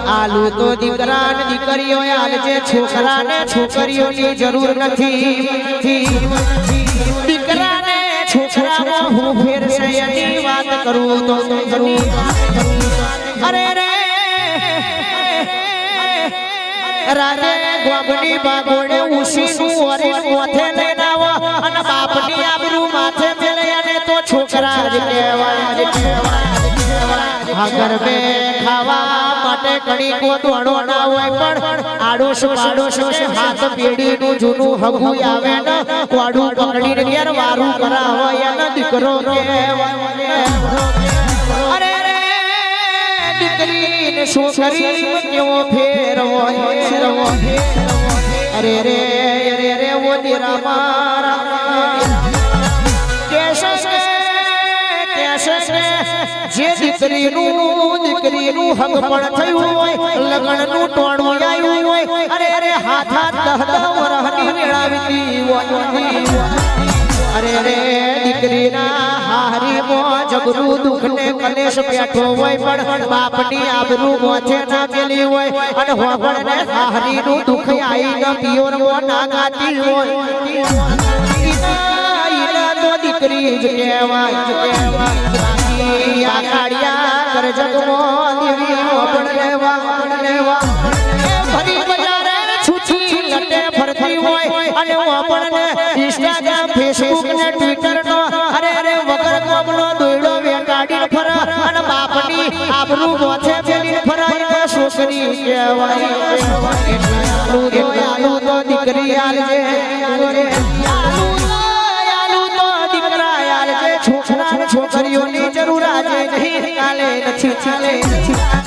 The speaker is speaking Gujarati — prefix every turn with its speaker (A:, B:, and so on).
A: આલુ તો દીકરા ને દીકરીઓ આલજે છોકરા ને છોકરીઓની જરૂર નથી દીકરા ને છોકરામાં હું ફેર છે એની વાત કરું તો કરું અરે રે રાતે ગોબડી બાગોડે ઉસીનું ઓરીન મોથે લઈને આવો અને બાપની આબરૂ માથે મેલે અને તો છોકરા જ કહેવાય આગર બે ખાવા માટે કણી કો દોડો ના હોય પણ આડોશ પાડોશ હાથ પેઢીનું જૂનું હગું આવે ને કોડું પકડીને ઘેર વારું કરાવે એને દીકરો કહેવાય અરે રે દીકરીને છોકરી કેવો ફેર હોય અરે રે અરે રે ઓ દીરા મારા કેશે જે દીકરીનું હક પણ થયું હોય લગ્નનું ટોણું આવ્યું હોય અરે અરે હાથ વરહની મેળાવી અરે રે દીકરીના હારીમાં જબરું દુઃખને કલેશ બેઠો હોય પણ બાપની આબરૂ મોથે ના મેલી હોય અને હોબળને હારીનું દુઃખ આઈને પિયોરમાં ના ગાતી હોય દીકરી જ કહેવાય આ કાળિયા કર જગમાં દેવી પણ લેવા ભરી બજારે છૂછી લટે ફરતી હોય અને આપણને ઇન્સ્ટાગ્રામ ફેસબુક ને ટ્વિટર નો અરે અરે વગર કોમનો દોયડો વેકાડી ફરે અને બાપની આબરૂ મોથે પેલી ફરાય છોકરી કહેવાય આલુ તો દીકરી આલજે છોકરીઓની જરૂર આજે નહીં ચાલે નથી ચાલે